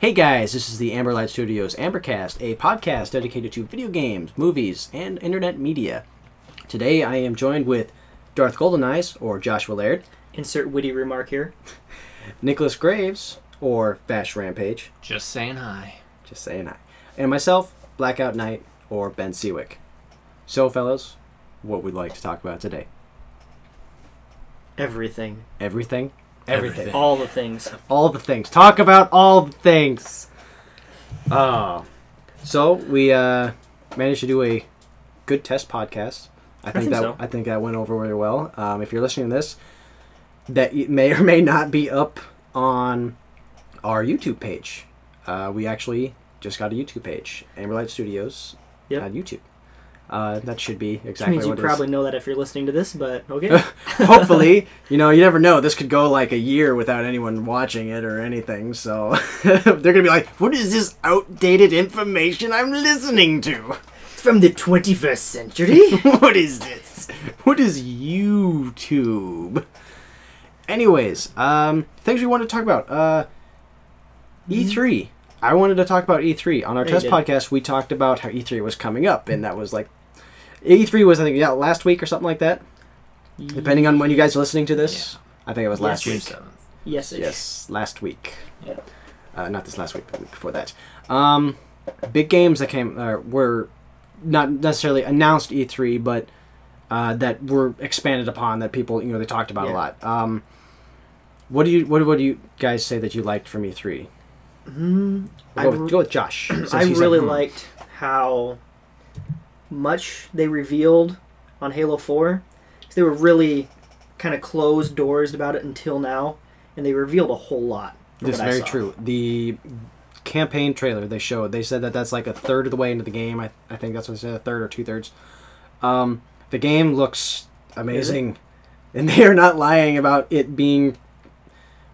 Hey guys, this is the Amberlight Studios AmberCast, a podcast dedicated to video games, movies, and internet media. Today I am joined with Darth Goldeneyes, or Joshua Laird. Insert witty remark here. Nicholas Graves, or Bash Rampage. Just saying hi. Just saying hi. And myself, Blackout Knight, or Ben Seawick. So fellas, what we'd like to talk about today? Everything. Everything? Everything. All the things. All the things. Talk about all the things. So we managed to do a good test podcast. I think that went over really well. If you're listening to this, that may or may not be up on our YouTube page. We actually just got a YouTube page, Amberlight Studios on YouTube. That should be exactly Which means what it you probably is. know that if you're listening to this, but okay. Hopefully, you never know. This could go like a year without anyone watching it or anything. So they're gonna be like, "What is this outdated information I'm listening to? From the 21st century? What is this? What is YouTube?" Anyways, things we want to talk about. E3. I wanted to talk about E3. On our test podcast, we talked about how E3 was coming up, and that was like... E3 was, I think, last week or something like that? Depending on when you guys are listening to this. Yeah. I think it was last week. 7th. Yes, last week. Yeah. Not this last week, but the week before that. Big games that came were not necessarily announced E3, but that were expanded upon, that people, they talked about a lot. What do you guys say that you liked from E3? Go with Josh. I really liked how much they revealed on Halo 4. They were really kind of closed doors about it until now, and they revealed a whole lot. This is very true. The campaign trailer they showed, they said that that's like a third of the way into the game. I think that's what they said, a third or two-thirds. The game looks amazing, and they are not lying about it being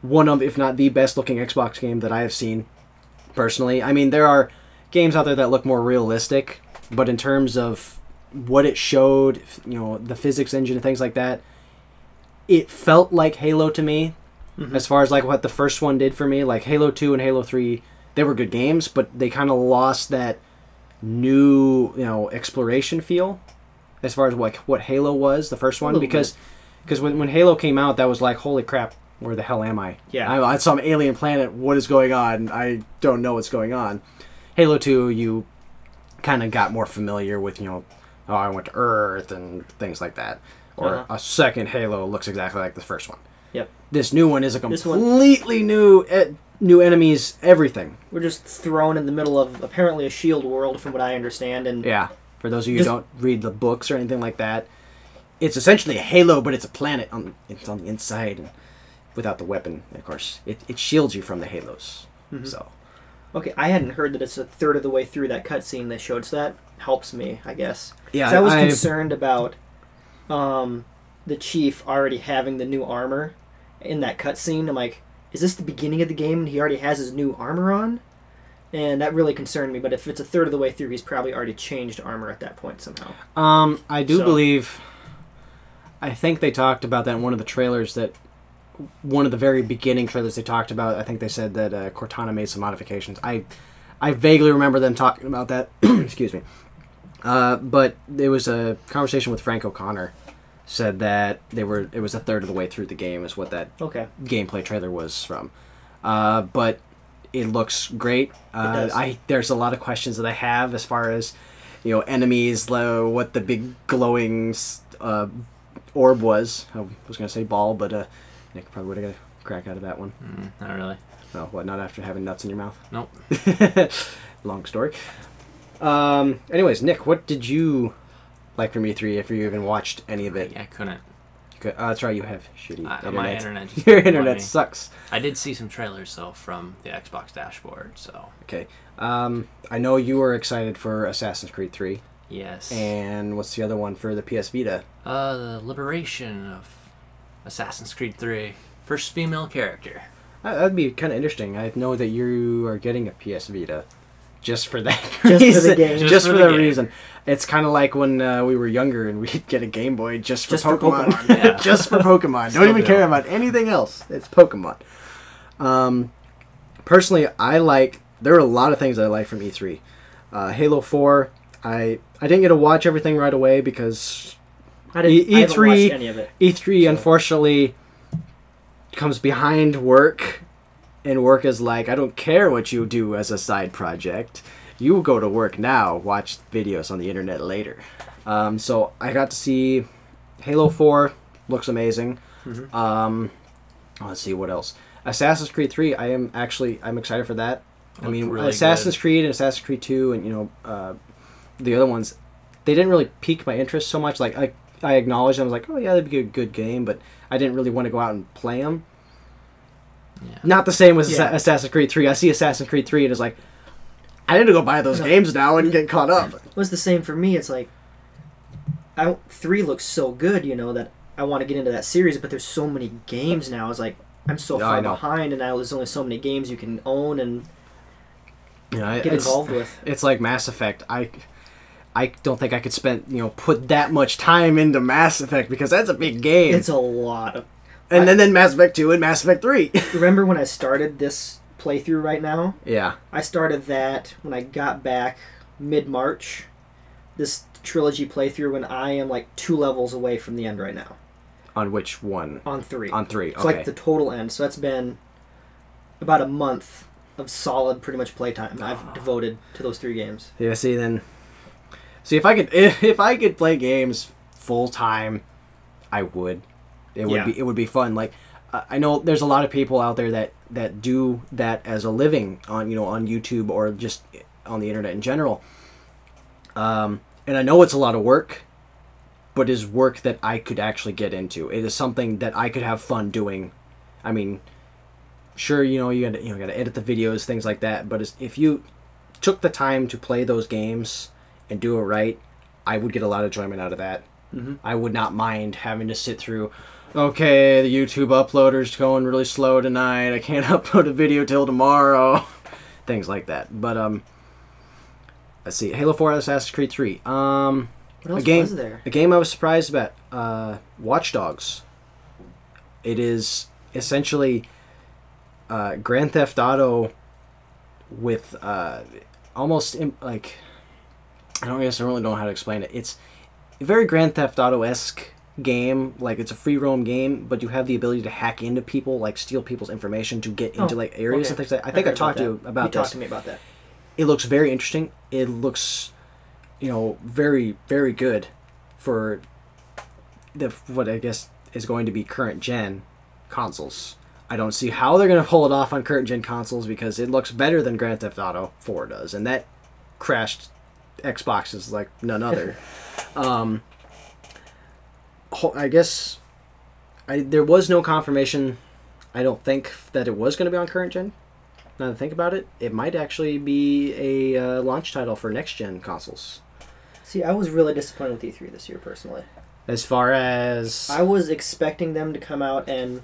one of, if not the best-looking Xbox game that I have seen, personally. I mean, there are games out there that look more realistic, but in terms of what it showed, the physics engine and things like that, it felt like Halo to me, as far as like what the first one did for me. Like Halo 2 and Halo 3, they were good games, but they kind of lost that new, exploration feel, as far as what Halo was, the first one, because when Halo came out, that was like, holy crap, where the hell am I? Yeah. I'm on some alien planet. What is going on? I don't know what's going on. Halo 2, you kind of got more familiar with, I went to Earth and things like that. Or a second Halo looks exactly like the first one. Yep. This new one is a completely new enemies, everything. We're just thrown in the middle of apparently a shield world, from what I understand. And yeah. For those of you who don't read the books or anything like that, it's essentially a Halo, but it's a planet. It's on the inside, and without the weapon, of course. It shields you from the Halos. So, okay, I hadn't heard that it's a third of the way through that cutscene they showed, so that helps me, I guess. Yeah, I was concerned about the Chief already having the new armor in that cutscene. I'm like, is this the beginning of the game and he already has his new armor on? And that really concerned me, but if it's a third of the way through, he's probably already changed armor at that point somehow. I believe... I think they talked about that in one of the trailers, that one of the very beginning trailers they talked about, I think they said that Cortana made some modifications. I vaguely remember them talking about that. Excuse me. But there was a conversation with Frank O'Connor, said that it was a third of the way through the game is what that gameplay trailer was from. But it looks great. There's a lot of questions that I have as far as enemies, what the big glowing orb was. I was going to say ball, but Nick probably would have got a crack out of that one. Not really. Oh, what, not after having nuts in your mouth? Nope. Long story. Anyways, Nick, what did you like from E3, if you even watched any of it? I couldn't. That's right, you have shitty internet. My internet just Your internet sucks. I did see some trailers, though, from the Xbox dashboard, so... Okay. I know you were excited for Assassin's Creed 3. Yes. And what's the other one for the PS Vita? The Liberation of Assassin's Creed 3. First female character. That'd be kind of interesting. I know that you are getting a PS Vita just for that reason. Just for the game. Just for the reason. It's kind of like when we were younger and we'd get a Game Boy just for Pokemon. Yeah. Just for Pokemon. Don't even care about anything else. It's Pokemon. personally, there are a lot of things I like from E3. Halo 4, I didn't get to watch everything right away because I haven't watched any of it. E3 so. Unfortunately comes behind work, and work is like, I don't care what you do as a side project. You go to work now, watch videos on the internet later. So I got to see Halo 4, looks amazing. Mm-hmm. Let's see what else. Assassin's Creed 3, I'm excited for that. I mean, really Assassin's good. Creed and Assassin's Creed 2 and, the other ones, they didn't really pique my interest so much. Like, I acknowledged them. I was like, oh, yeah, that'd be a good game, but I didn't really want to go out and play them. Yeah. Not the same with Yeah. Assassin's Creed 3. I see Assassin's Creed 3 and it's like, I need to go buy those games now and get caught up. It was the same for me. It's like, 3 looks so good, that I want to get into that series, but there's so many games now. It's like, I'm so Yeah, I far know. behind, and now there's only so many games you can own and Yeah, get involved with. It's like Mass Effect. I don't think I could put that much time into Mass Effect because that's a big game. It's a lot of... And then Mass Effect 2 and Mass Effect 3. Remember when I started this playthrough right now? Yeah. I started that when I got back mid-March. This trilogy playthrough when I am like 2 levels away from the end right now. On which one? On 3. On 3, okay. So like the total end. So that's been about a month of solid pretty much playtime I've devoted to those 3 games. Yeah, see if I could play games full time, I would. It would be fun. Like I know there's a lot of people out there that do that as a living on on YouTube or just on the internet in general. And I know it's a lot of work, but is work that I could actually get into. It is something that I could have fun doing. I mean, sure, you gotta edit the videos, things like that. But if you took the time to play those games and do it right, I would get a lot of enjoyment out of that. Mm-hmm. I would not mind having to sit through, okay, the YouTube uploader's going really slow tonight, I can't upload a video till tomorrow. Things like that. But, let's see, Halo 4, Assassin's Creed 3. What else was there? A game I was surprised about, Watch Dogs. It is essentially Grand Theft Auto with almost like... I really don't know how to explain it. It's a very Grand Theft Auto-esque game. Like, it's a free roam game, but you have the ability to hack into people, like steal people's information to get into like areas and things like that. I think I talked to you about this. You talked to me about that. It looks very interesting. It looks, very, very good for what I guess is going to be current gen consoles. I don't see how they're going to pull it off on current gen consoles because it looks better than Grand Theft Auto 4 does, and that crashed Xboxes like none other. I guess there was no confirmation. I don't think that it was going to be on current gen. Now that I think about it, it might actually be a launch title for next gen consoles. See, I was really disappointed with E3 this year, personally. As far as I was expecting them to come out and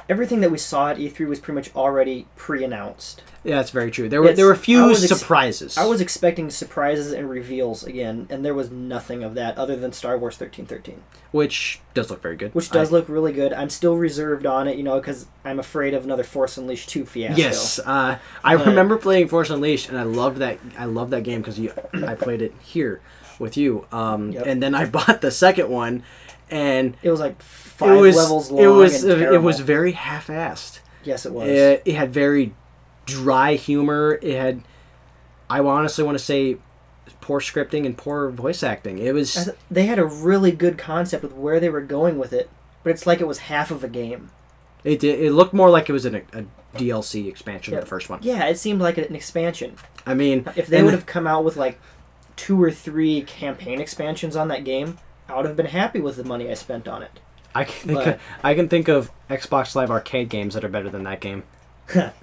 everything that we saw at E3 was pretty much already pre-announced. yeah, that's very true. There were a few surprises. I was expecting surprises and reveals again, and there was nothing of that other than Star Wars 1313. Which does look very good. Which does look really good. I'm still reserved on it, because I'm afraid of another Force Unleashed 2 fiasco. Yes, I remember playing Force Unleashed, and I loved that. I loved that game because I played it here with you. And then I bought the second one, and it was like 5 levels long. It was very half-assed. Yes, it was. It had very dry humor. It had, I honestly want to say, poor scripting and poor voice acting. It was. They had a really good concept with where they were going with it, but it's like it was half of a game. It looked more like it was a DLC expansion of the first one. Yeah, it seemed like an expansion. I mean, if they would have come out with like 2 or 3 campaign expansions on that game, I would have been happy with the money I spent on it. I can think of Xbox Live Arcade games that are better than that game.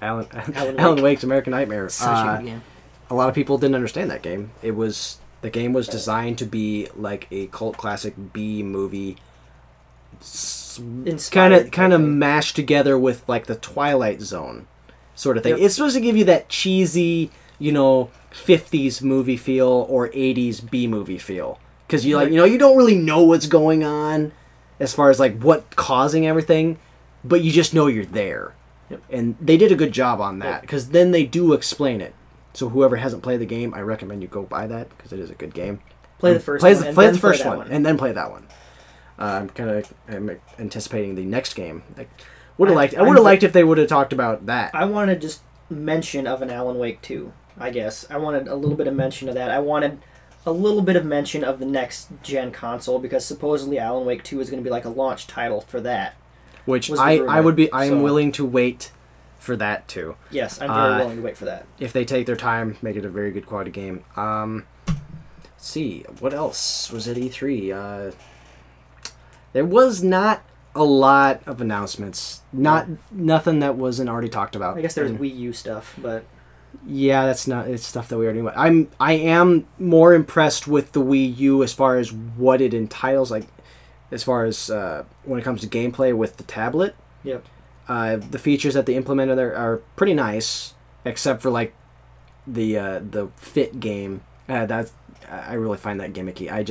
Alan Wake's American Nightmare. Such a good game. A lot of people didn't understand that game. The game was designed to be like a cult classic B movie, kind of mashed together with like the Twilight Zone sort of thing. Yep. It's supposed to give you that cheesy, 50s movie feel or 80s B movie feel, because you don't really know what's going on as far as like what causing everything, but you just know you're there. Yep. And they did a good job on that, because then they do explain it. So whoever hasn't played the game, I recommend you go buy that, because it is a good game. Play the first one. Play the first one, and then play that one. I'm anticipating the next game. I would have liked if they would have talked about that. I wanted just mention of an Alan Wake 2, I guess. I wanted a little bit of mention of that. I wanted a little bit of mention of the next gen console, because supposedly Alan Wake 2 is going to be like a launch title for that. Which I'm willing to wait for that too. Yes, I'm very willing to wait for that. If they take their time, make it a very good quality game. Let's see, what else was at E3? There was not a lot of announcements. Nothing that wasn't already talked about. I guess there's Wii U stuff, but yeah, it's stuff that we already know. I am more impressed with the Wii U as far as what it entitles, like as far as when it comes to gameplay with the tablet. Yep. The features that they implemented there are pretty nice, except for like the Fit game. I really find that gimmicky. I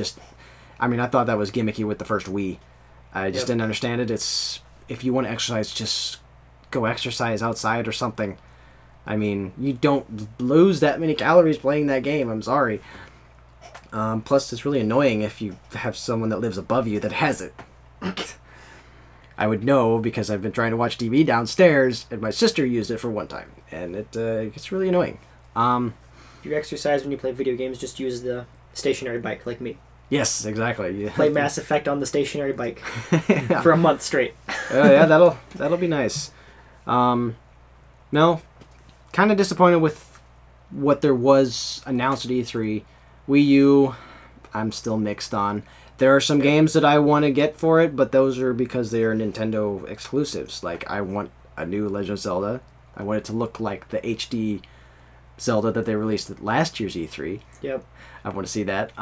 thought that was gimmicky with the first Wii. I just didn't understand it. It's, if you want to exercise, just go exercise outside or something. I mean, you don't lose that many calories playing that game. I'm sorry. Plus, it's really annoying if you have someone that lives above you that has it. I would know, because I've been trying to watch TV downstairs, and my sister used it for one time, and it gets really annoying. If you exercise when you play video games, just use the stationary bike like me. Yes, exactly. Yeah. Play Mass Effect on the stationary bike for a month straight. Yeah, that'll be nice. No, kind of disappointed with what there was announced at E3. Wii U, I'm still mixed on. There are some games that I want to get for it, but those are because they are Nintendo exclusives. Like, I want a new Legend of Zelda. I want it to look like the HD Zelda that they released at last year's E3. Yep. I want to see that.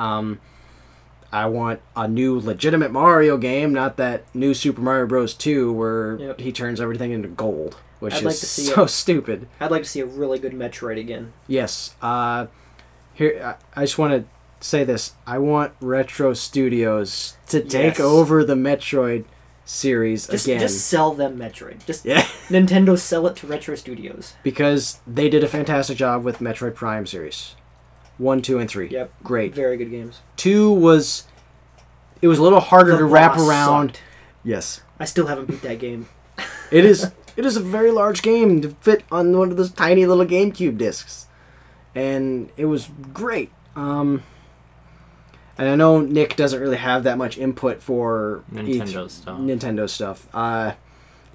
I want a new legitimate Mario game, not that new Super Mario Bros. 2 where he turns everything into gold, which is so stupid. I'd like to see a really good Metroid again. Yes. Here, I just want to say this. I want Retro Studios to take over the Metroid series again. Just sell them Metroid. Nintendo sell it to Retro Studios. Because they did a fantastic job with Metroid Prime series. 1, 2, and 3. Yep. Great. Very good games. 2 was... It was a little harder to wrap around. Sucked. Yes. I still haven't beat that game. It is a very large game to fit on one of those tiny little GameCube discs. And it was great. And I know Nick doesn't really have that much input for Nintendo stuff.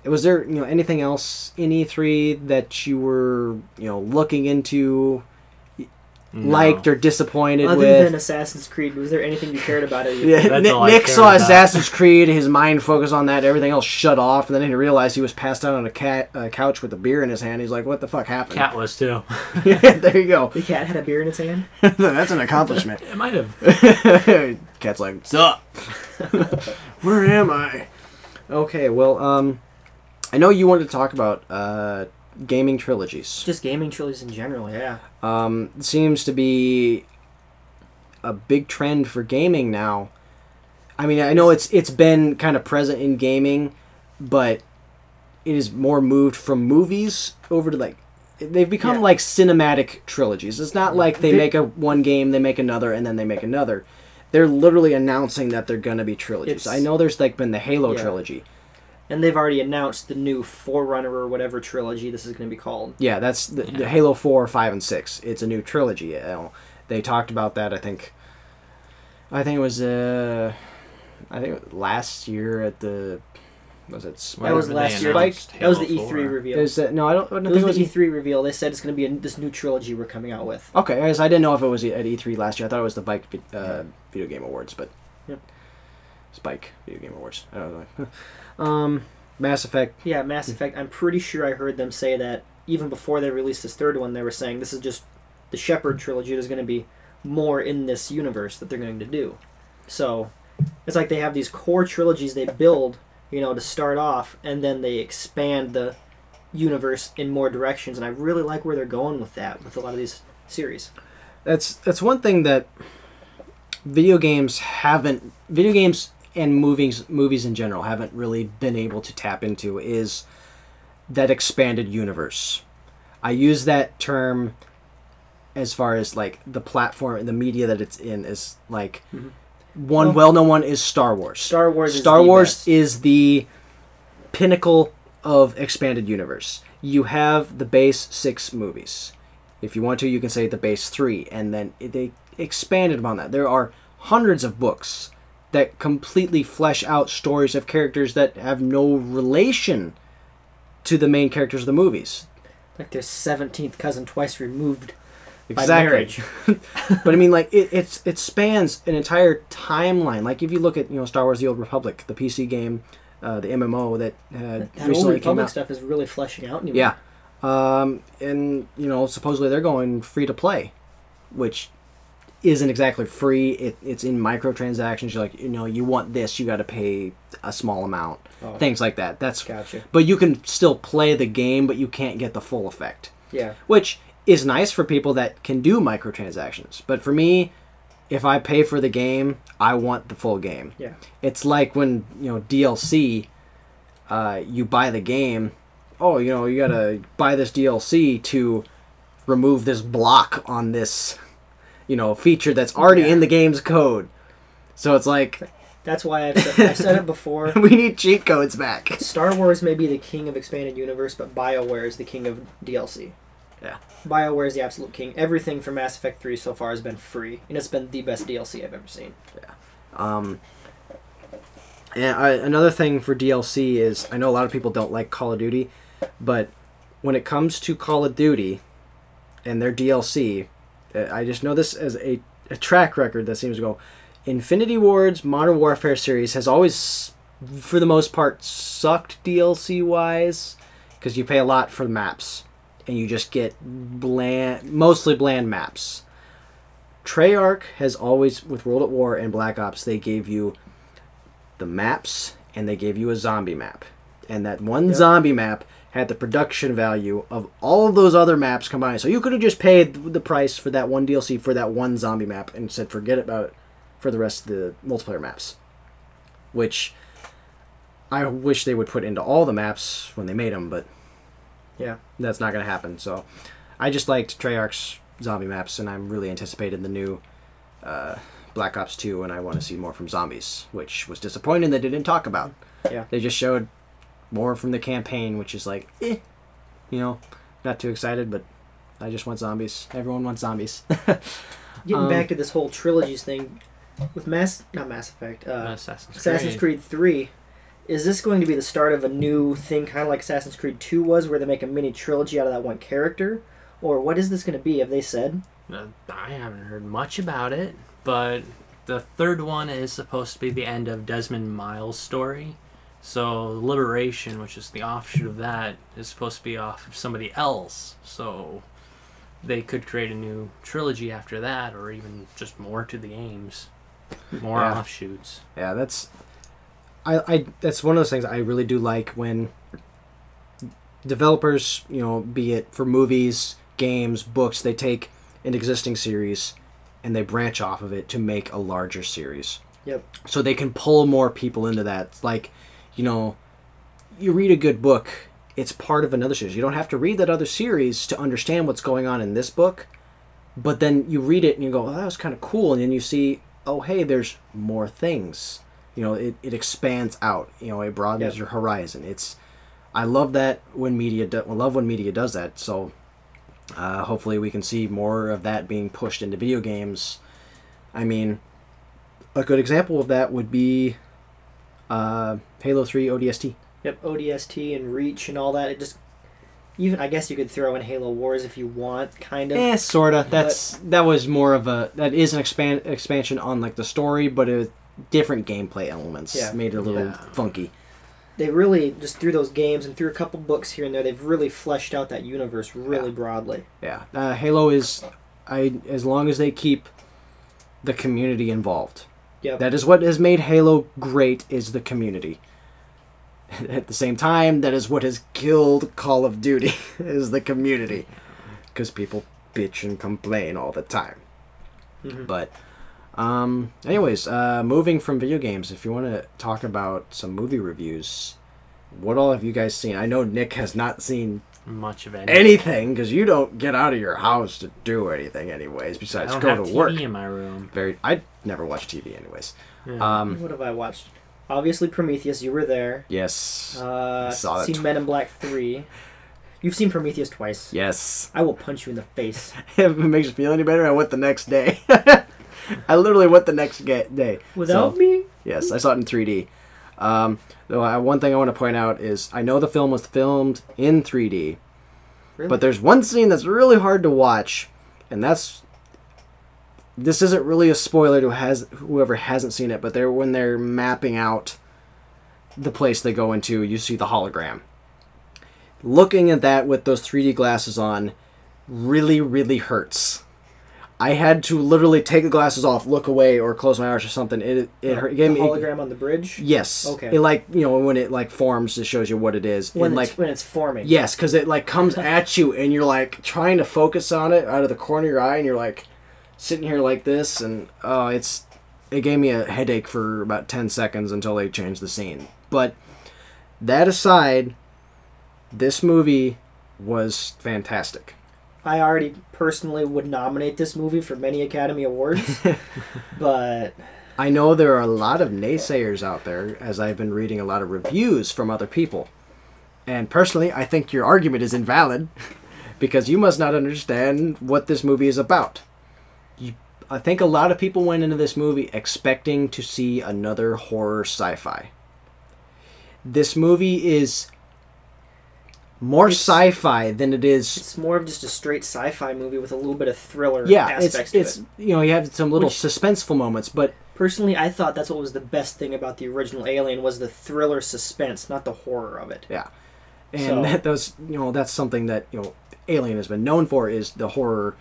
Was there anything else in E3 that you were looking into, liked or disappointed with? Other than Assassin's Creed, was there anything you cared about it? Yeah, Nick saw Assassin's Creed, his mind focused on that, everything else shut off, and then he realized he was passed out on a couch with a beer in his hand. He's like, what the fuck happened? Cat was too. Yeah, there you go. The cat had a beer in his hand? That's an accomplishment. It might have. Cat's like, sup? Where am I? Okay, well, I know you wanted to talk about gaming trilogies. Just gaming trilogies in general, yeah. Seems to be a big trend for gaming now. I mean, I know it's been kind of present in gaming, but it is more moved from movies over to they've become like cinematic trilogies. It's not like they make one game, they make another, and then they make another. They're literally announcing that they're gonna be trilogies. I know there's been the Halo trilogy. And they've already announced the new Forerunner or whatever trilogy this is going to be called. Yeah, that's the Halo 4, 5, and 6. It's a new trilogy. They talked about that, I think it was last year at the... Was it Spike? That was last year. That was the E3 reveal. No, I don't think it was the E3 reveal. They said it's going to be this new trilogy we're coming out with. Okay, I didn't know if it was at E3 last year. I thought it was the Bike Video Game Awards, but... Yep. Spike Video Game Awards. I don't know. Mass Effect. Yeah, Mass Effect. I'm pretty sure I heard them say that even before they released this third one, they were saying this is just the Shepard trilogy. There's going to be more in this universe that they're going to do. So it's like they have these core trilogies they build, to start off, and then they expand the universe in more directions. And I really like where they're going with that, with a lot of these series. That's one thing that video games and movies in general haven't really been able to tap into, is that expanded universe. I use that term as far as like the platform and the media that it's in is like one well-known one is Star Wars. Star Wars is the pinnacle of expanded universe. You have the base 6 movies. If you want to, you can say the base 3, and then they expanded upon that. There are hundreds of books that completely flesh out stories of characters that have no relation to the main characters of the movies. Like their 17th cousin twice removed by Exactly. marriage. But I mean, like it spans an entire timeline. Like if you look at Star Wars: The Old Republic, the PC game, the MMO that That Old recently came Republic out. stuff is really fleshing out anymore. Yeah, and supposedly they're going free to play, which isn't exactly free. It's in microtransactions. You're like, you want this, you got to pay a small amount. Oh. Things like that. That's Gotcha. But you can still play the game, but you can't get the full effect. Yeah. Which is nice for people that can do microtransactions. But for me, if I pay for the game, I want the full game. Yeah. It's like when, DLC, you buy the game, you gotta buy this DLC to remove this block on this, feature that's already in the game's code. So it's like... That's why I've said it before. We need cheat codes back. Star Wars may be the king of expanded universe, but BioWare is the king of DLC. Yeah. BioWare is the absolute king. Everything from Mass Effect 3 so far has been free, and it's been the best DLC I've ever seen. Yeah. Another thing for DLC is, I know a lot of people don't like Call of Duty, but when it comes to Call of Duty and their DLC, I just know this as a track record that seems to go... Infinity Ward's Modern Warfare series has always, for the most part, sucked DLC-wise, because you pay a lot for the maps, and you just get mostly bland maps. Treyarch has always, with World at War and Black Ops, they gave you the maps, and they gave you a zombie map. And that one zombie map had the production value of all of those other maps combined. So you could have just paid the price for that one DLC for that one zombie map and said, forget about it for the rest of the multiplayer maps. Which I wish they would put into all the maps when they made them, but that's not going to happen. So I just liked Treyarch's zombie maps, and I'm really anticipating the new Black Ops 2, and I want to see more from zombies, which was disappointing they didn't talk about. Yeah. They just showed more from the campaign, which is like, not too excited, but I just want zombies. Everyone wants zombies. Getting back to this whole trilogies thing, with Assassin's Creed 3, is this going to be the start of a new thing, kind of like Assassin's Creed 2 was, where they make a mini trilogy out of that one character? Or what is this going to be, have they said? I haven't heard much about it, but the third one is supposed to be the end of Desmond Miles' story. So Liberation, which is the offshoot of that, is supposed to be off of somebody else. So they could create a new trilogy after that, or even just more to the games. More offshoots. Yeah, that's that's one of those things I really do like when developers, be it for movies, games, books, they take an existing series and they branch off of it to make a larger series. Yep. So they can pull more people into that. It's like, you read a good book, it's part of another series. You don't have to read that other series to understand what's going on in this book, but then you read it and you go, oh, that was kind of cool, and then you see, oh, hey, there's more things. It expands out. It broadens your horizon. I love that when media does that. So hopefully we can see more of that being pushed into video games. I mean, a good example of that would be Halo 3 ODST. Yep, ODST and Reach and all that. It just, even I guess you could throw in Halo Wars if you want, kind of. Sorta. That was more of that is an expansion on like the story, but it was different gameplay elements. Made it a little funky. They really just through those games and through a couple books here and there, they've really fleshed out that universe really broadly. Yeah, Halo is, as long as they keep the community involved. Yep. That is what has made Halo great, is the community. At the same time, that is what has killed Call of Duty, is the community. Because people bitch and complain all the time. Mm-hmm. But, anyways, moving from video games, if you want to talk about some movie reviews, what all have you guys seen? I know Nick has not seen Much of anything because you don't get out of your house to do anything anyways besides I don't go have to TV work. in my room. I never watch TV anyways. Yeah. What have I watched? Obviously Prometheus. You were there. Yes. I saw Seen that. Men in Black 3. You've seen Prometheus twice. Yes. I will punch you in the face. If it makes you feel any better, I went the next day. I literally went the next day. Without So, me? Yes, I saw it in 3D. Though one thing I want to point out is I know the film was filmed in 3D, Really? but there's one scene that's really hard to watch, and this isn't really a spoiler to whoever hasn't seen it, but when they're mapping out the place they go into, you see the hologram. Looking at that with those 3D glasses on really, really hurts. I had to literally take the glasses off, look away, or close my eyes or something. It hurt. It gave The me hologram on the bridge? yes. Okay. It when it forms, it shows you what it is. When And, it's forming. yes, because it comes at you, and you're trying to focus on it out of the corner of your eye, and you're sitting here like this, and it gave me a headache for about 10 seconds until they changed the scene. But that aside, this movie was fantastic. I already personally would nominate this movie for many Academy Awards, but I know there are a lot of naysayers out there, as I've been reading a lot of reviews from other people. And personally, I think your argument is invalid, because you must not understand what this movie is about. I think a lot of people went into this movie expecting to see another horror sci-fi. This movie is more sci-fi than it is. it's more of just a straight sci-fi movie with a little bit of thriller it's aspects to it. you have some little Which- suspenseful moments, but Personally, I thought that's what was the best thing about the original Alien was the thriller suspense, not the horror of it. yeah, and that's something that Alien has been known for, is the horror,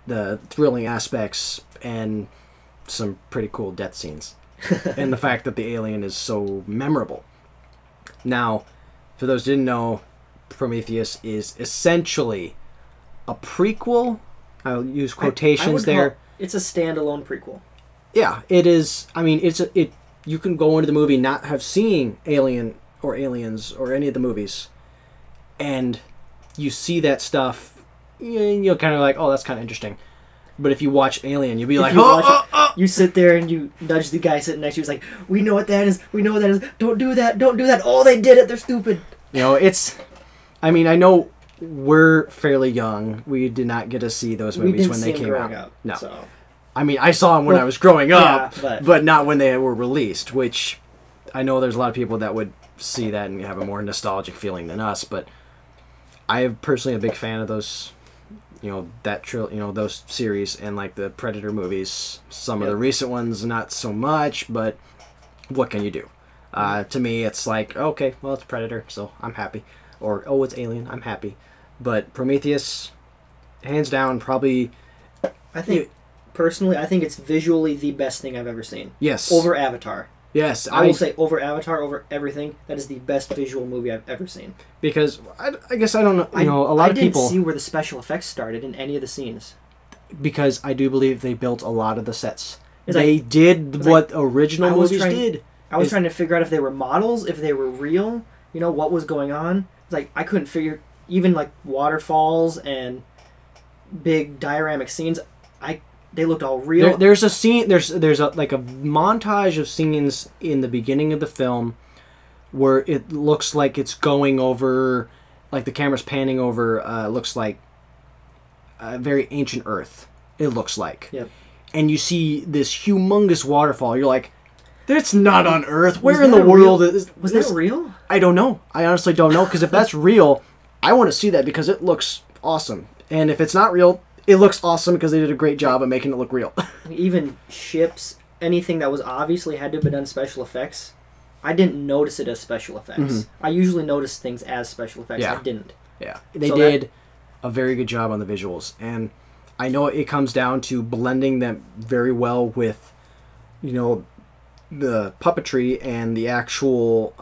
the thrilling aspects, and some pretty cool death scenes, and the fact that the alien is so memorable. Now, for those who didn't know, Prometheus is essentially a prequel. I'll use quotations there. It's a standalone prequel. Yeah, it is. I mean, you can go into the movie not have seen Alien or Aliens or any of the movies, and you see that stuff, you're kind of like, oh, that's kind of interesting. But if you watch Alien, you'll be like, oh. You sit there and you nudge the guy sitting next to you. It's like, we know what that is. We know what that is. Don't do that. Don't do that. Oh, they did it. They're stupid. I mean, I know we're fairly young. We did not get to see those movies when they came out. No. So. I mean, I saw them when I was growing up, Yeah, but not when they were released, which I know there's a lot of people that would see that and have a more nostalgic feeling than us, but I am personally a big fan of those, those series and the Predator movies. Some of the recent ones, not so much, but what can you do? To me, it's like, okay, well, it's Predator, so I'm happy. Or, oh, it's Alien, I'm happy. But Prometheus, hands down, probably... Personally, I think it's visually the best thing I've ever seen. Yes. Over Avatar. Yes. I will say over Avatar, over everything, that is the best visual movie I've ever seen. Because, I guess I don't know, a lot of people... I didn't see where the special effects started in any of the scenes. Because I do believe they built a lot of the sets. It's They did what original movies did. I was trying to figure out if they were models, if they were real, what was going on. It's like, I couldn't figure, even waterfalls and big dioramic scenes, they looked all real. There's a scene, there's a montage of scenes in the beginning of the film where it looks like it's going over, the camera's panning over, looks like a very ancient Earth, it looks like. Yep. And you see this humongous waterfall, you're like, that's not on Earth. Where in the world is... Was that real? I don't know. I honestly don't know, because if that's real, I want to see that because it looks awesome. And if it's not real, it looks awesome because they did a great job of making it look real. Even ships, anything that was obviously had to have been done special effects, I didn't notice it as special effects. Mm-hmm. I usually notice things as special effects. Yeah. I didn't. Yeah. They did a very good job on the visuals. And I know it comes down to blending them very well with, the puppetry and the actual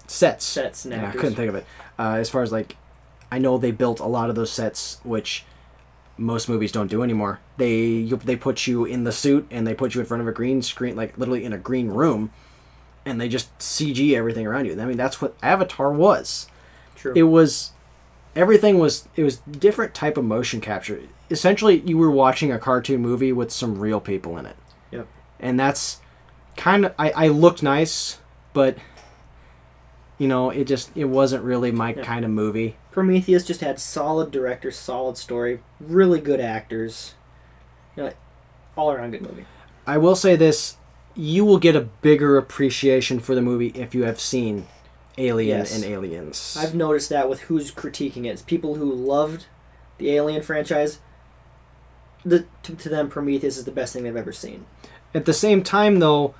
sets. Sets and I actors. couldn't think of it. As far as I know they built a lot of those sets, which most movies don't do anymore. They put you in the suit and they put you in front of a green screen, literally in a green room, and they just CG everything around you. I mean, that's what Avatar was. True. It was different type of motion capture. Essentially, you were watching a cartoon movie with some real people in it. Yep. And that's kind of I looked nice, but it wasn't really my kind of movie. Prometheus just had solid director, solid story, really good actors. All around good movie. I will say this, you will get a bigger appreciation for the movie if you have seen Alien and Aliens. I've noticed that with who's critiquing it. It's people who loved the Alien franchise. To them, Prometheus is the best thing they've ever seen. At the same time, though,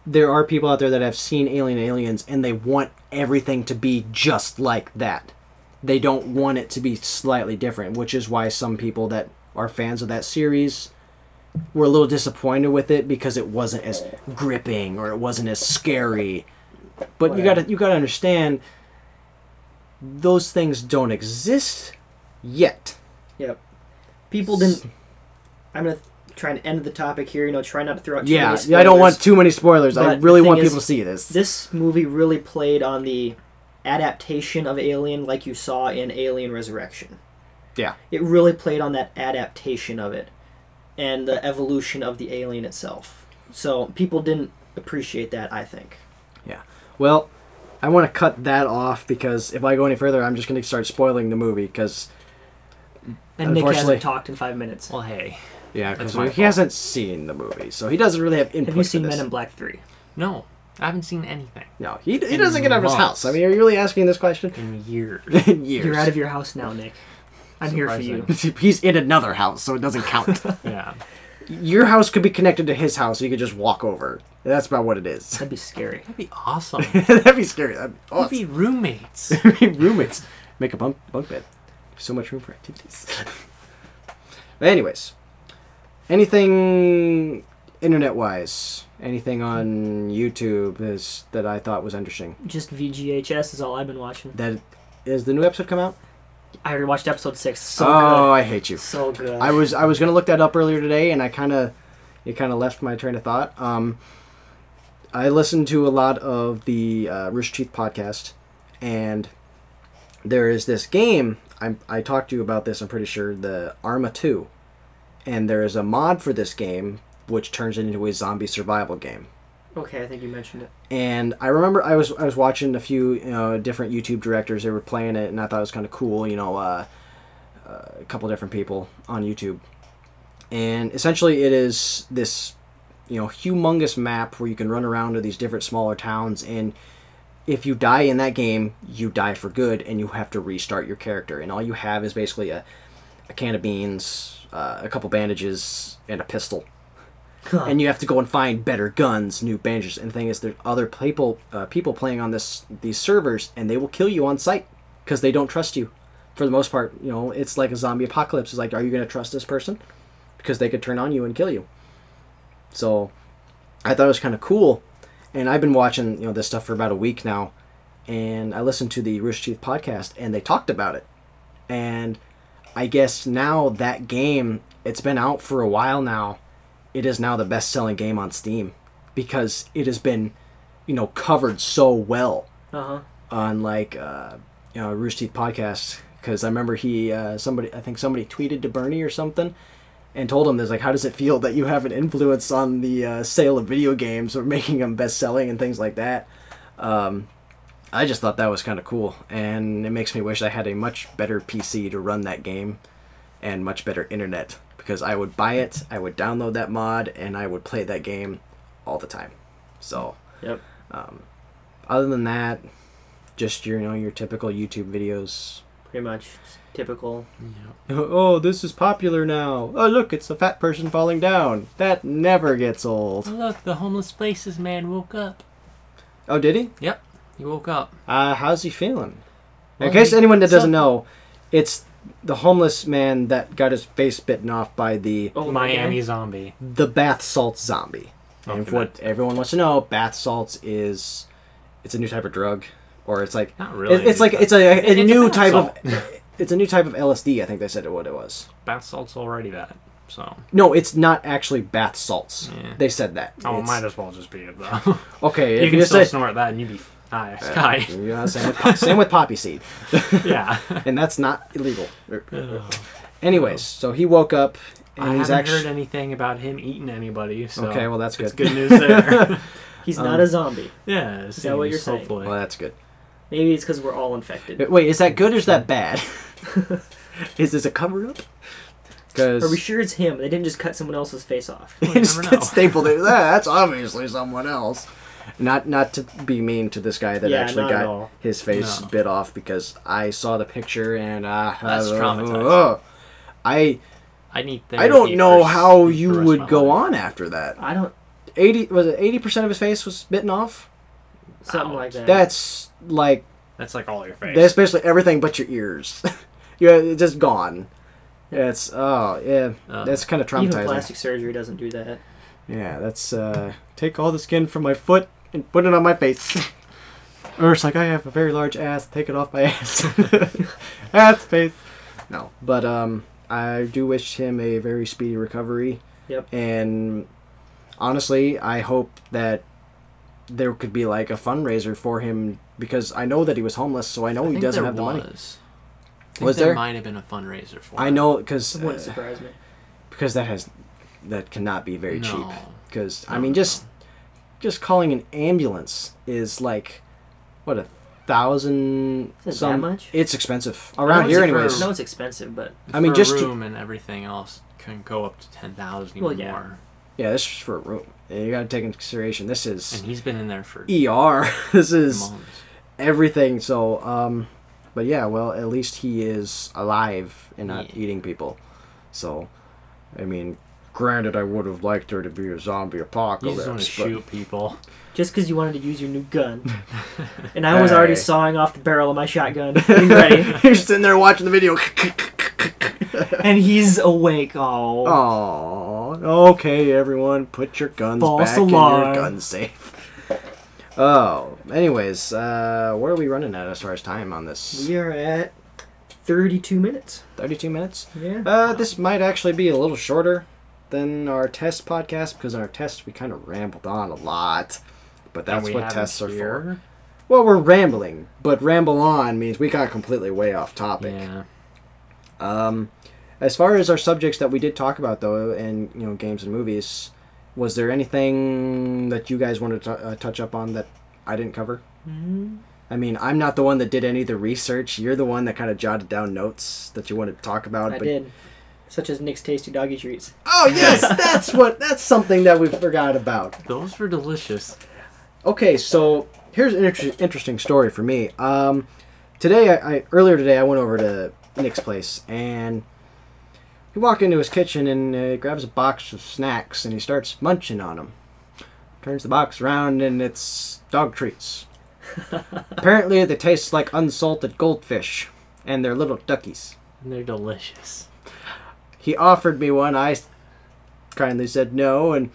there are people out there that have seen Alien and Aliens, and they want everything to be just like that. They don't want it to be slightly different, which is why some people that are fans of that series were a little disappointed with it because it wasn't as gripping or it wasn't as scary. But you gotta understand, those things don't exist yet. Yep. People didn't. I'm gonna try and end the topic here. Try not to throw out too many spoilers. I don't want too many spoilers. I really want people to see this. This movie really played on the adaptation of Alien, like you saw in Alien Resurrection. Yeah. It really played on that adaptation of it and the evolution of the alien itself. So people didn't appreciate that, I think. Yeah. Well, I want to cut that off because if I go any further, I'm just going to start spoiling the movie because... And Nick hasn't talked in 5 minutes. Well, hey. Yeah, because he hasn't seen the movie, so he doesn't really have input. Have you seen Men in Black 3? No, I haven't seen anything. No, he doesn't get out of his house. I mean, are you really asking this question? In years. In years. You're out of your house now, Nick. I'm here for you. He's in another house, so it doesn't count. Yeah. Your house could be connected to his house, so you could just walk over. That's about what it is. That'd be scary. That'd be awesome. That'd be scary. We'd be roommates. Roommates. Make a bunk bed. So much room for activities. But anyways, anything internet-wise, anything on YouTube that I thought was interesting? Just VGHS is all I've been watching. That is the new episode come out? I already watched episode 6. So good. I hate you. So good. I was gonna look that up earlier today, and it kind of left my train of thought. I listened to a lot of the Rooster Teeth podcast, and there is this game. I talked to you about this. I'm pretty sure the Arma 2, and there is a mod for this game which turns it into a zombie survival game. Okay, I think you mentioned it. And I remember I was watching a few different YouTube directors. They were playing it, and I thought it was kind of cool. A couple different people on YouTube, and essentially it is this humongous map where you can run around to these different smaller towns, and if you die in that game, you die for good, and you have to restart your character, and all you have is basically a can of beans, a couple bandages, and a pistol. And you have to go and find better guns, new bandages. And the thing is, there's other people playing on these servers, and they will kill you on sight because they don't trust you. For the most part, it's like a zombie apocalypse. It's like, are you going to trust this person? Because they could turn on you and kill you. So I thought it was kind of cool. And I've been watching this stuff for about a week now. And I listened to the Rooster Teeth podcast, and they talked about it. And I guess now that game, it's been out for a while now. It is now the best-selling game on Steam because it has been, covered so well on Rooster Teeth podcast. Because I remember somebody tweeted to Bernie or something and told him, how does it feel that you have an influence on the sale of video games or making them best-selling and things like that? I just thought that was kind of cool, and it makes me wish I had a much better PC to run that game and much better internet. Because I would buy it, I would download that mod, and I would play that game all the time. So, yep. Other than that, just your typical YouTube videos. Pretty much typical. Yep. Oh, this is popular now. Oh, look, it's a fat person falling down. That never gets old. Oh, look, the homeless places man woke up. Oh, did he? Yep, he woke up. How's he feeling? Well, in case anyone that doesn't know, it's the homeless man that got his face bitten off by the Miami zombie. The bath salts zombie. And for what everyone wants to know, bath salts it's a new type of drug, or it's like not really. It's a new type of LSD. I think they said what it was. Bath salt's already that. So No, it's not actually bath salts. Yeah. They said that. oh, it It's- might as well just be it though. Okay, You if can you still say snort that and you'd be sky. yeah, same with poppy seed, Yeah. and that's not illegal. Ugh. Anyways, so he woke up and I he's haven't actually heard anything about him eating anybody. So okay. Well, that's it's good. good news there. He's not a zombie. Yeah. Is that what you're saying? Hopefully. Well, that's good. Maybe it's because we're all infected. Wait, is that good or is that bad? Is this a cover up? Because Are we sure it's him? They didn't just cut someone else's face off. Well, you never know. it's stapled it. That's obviously someone else. Not to be mean to this guy that Yeah, actually not at got all. his face No. bit off, because I saw the picture and That's traumatizing. I need I don't therapy know for how the you rest of would my go life. on after that. I don't... 80% of his face was bitten off? Something Ouch. like that. That's like That's like all your face. that's basically everything but your ears. Yeah, it's just gone. It's that's kind of Even traumatizing. plastic surgery doesn't do that. Yeah, that's take all the skin from my foot and put it on my face. Or it's like, I have a very large ass, take it off my ass. Ass face. No, but I do wish him a very speedy recovery. Yep. And honestly, I hope that there could be like a fundraiser for him, because I know that he was homeless, so I know I he think doesn't there have the money. I think Was there there? might have been a fundraiser for I it. know, because It wouldn't surprise me. that cannot be very cheap. No. Because I No, mean, no. just calling an ambulance is like what, 1,000 Is it that much? It's expensive I know around it's here for- anyways. No, it's expensive, but... I mean, For just a to- room and everything else can go up to 10,000 even Well, yeah. more. Yeah, this is for a room. You got to take into consideration this is And he's been in there for ER. This is months. everything. So but yeah, well, at least he is alive and not Yeah. eating people. So I mean, granted, I would have liked there to be a zombie You apocalypse. just want to but- shoot people. Just because you wanted to use your new gun. And I was already Hey. sawing off the barrel of my shotgun. Getting ready. You're sitting there watching the video. And he's awake. Oh. Oh, okay, everyone, put your guns False back in alarm. your gun safe. Oh, anyways, where are we running at as far as time on this? We are at 32 minutes. 32 minutes? Yeah. This might actually be a little shorter than our test podcast, because in our test we kind of rambled on a lot. But And that's we what have tests are here. for. Well, we're rambling, but ramble on means we got completely way off topic. Yeah. As far as our subjects that we did talk about, though, and games and movies, was there anything that you guys wanted to touch up on that I didn't cover? Mm-hmm. I mean, I'm not the one that did any of the research. You're the one that kind of jotted down notes that you wanted to talk about. I but... did. Such as Nick's Tasty Doggy Treats. Oh yes, that's something that we forgot about. Those were delicious. Okay, so here's an interesting story for me. Earlier today I went over to Nick's place, and he walked into his kitchen and grabs a box of snacks and he starts munching on them. Turns the box around and it's dog treats. Apparently they taste like unsalted goldfish, and they're little duckies. And they're delicious. He offered me one. I kindly said no and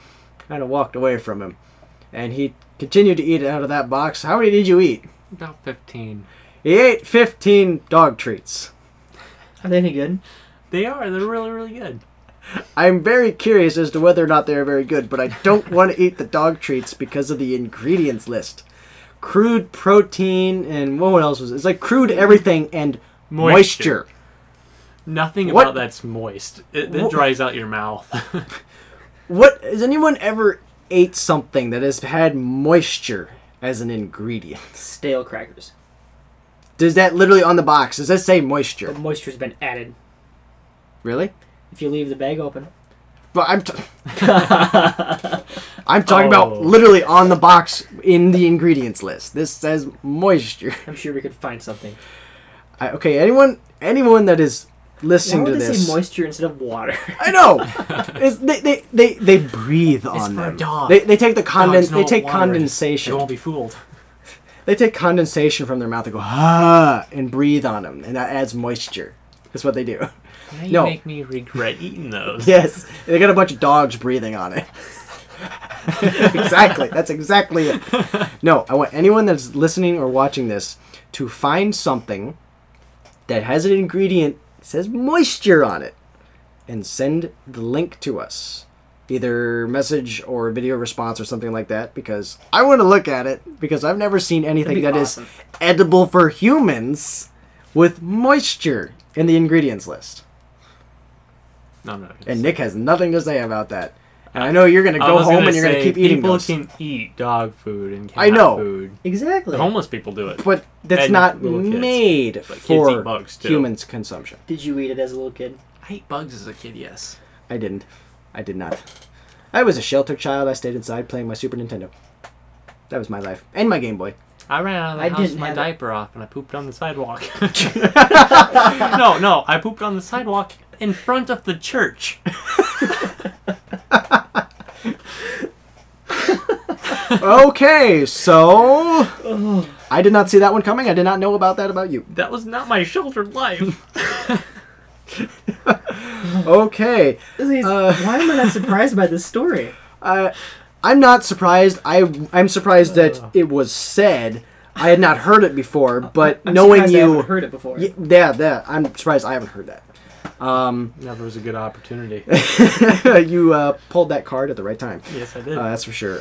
kind of walked away from him. And he continued to eat out of that box. How many did you eat? About 15. He ate 15 dog treats. Are they any good? They are. They're really, really good. I'm very curious as to whether or not they're very good, but I don't want to eat the dog treats because of the ingredients list. Crude protein and what else was it? It's like crude everything and moisture. Nothing What? about that's moist. It What? dries out your mouth. What has anyone ever ate something that has had moisture as an ingredient? Stale crackers. Does that literally on the box? Does that say moisture? But moisture's been added. Really? If you leave the bag open. But I'm talking about literally on the box in the ingredients list. This says moisture. I'm sure we could find something. Okay, anyone that is listening Why to would they this, say moisture instead of water? I know. They breathe on for a them. dog. They take the Dogs know they take water. condensation. They won't be fooled. They take condensation from their mouth and go ah and breathe on them, and that adds moisture. That's what they do. Now you No. make me regret eating those. Yes, they got a bunch of dogs breathing on it. Exactly. That's exactly it. No, I want anyone that's listening or watching this to find something that has an ingredient that says moisture on it and send the link to us. Either message or video response or something like that, because I want to look at it, because I've never seen anything that awesome. is edible for humans with moisture in the ingredients list. No, no. And Nick has nothing to say about that. And I know you're going to go home and you're going to keep eating those. People can eat dog food and cat I know. food. Exactly. The homeless people do it. But that's And not little kids. made But kids for eat bugs, too. humans' consumption. Did you eat it as a little kid? I ate bugs as a kid, yes. I didn't. I did not. I was a sheltered child. I stayed inside playing my Super Nintendo. That was my life. And my Game Boy. I ran out of the I house didn't with my have diaper off and I pooped on the sidewalk. No, I pooped on the sidewalk in front of the church. Okay, so... I did not see that one coming. I did not know about that about you. That was not my sheltered life. Okay. Why am I not surprised by this story? I'm not surprised. I'm surprised that it was said. I had not heard it before, but I'm knowing surprised I you... haven't heard it before. Yeah, I'm surprised I haven't heard that. Never was a good opportunity. You pulled that card at the right time. Yes, I did. That's for sure.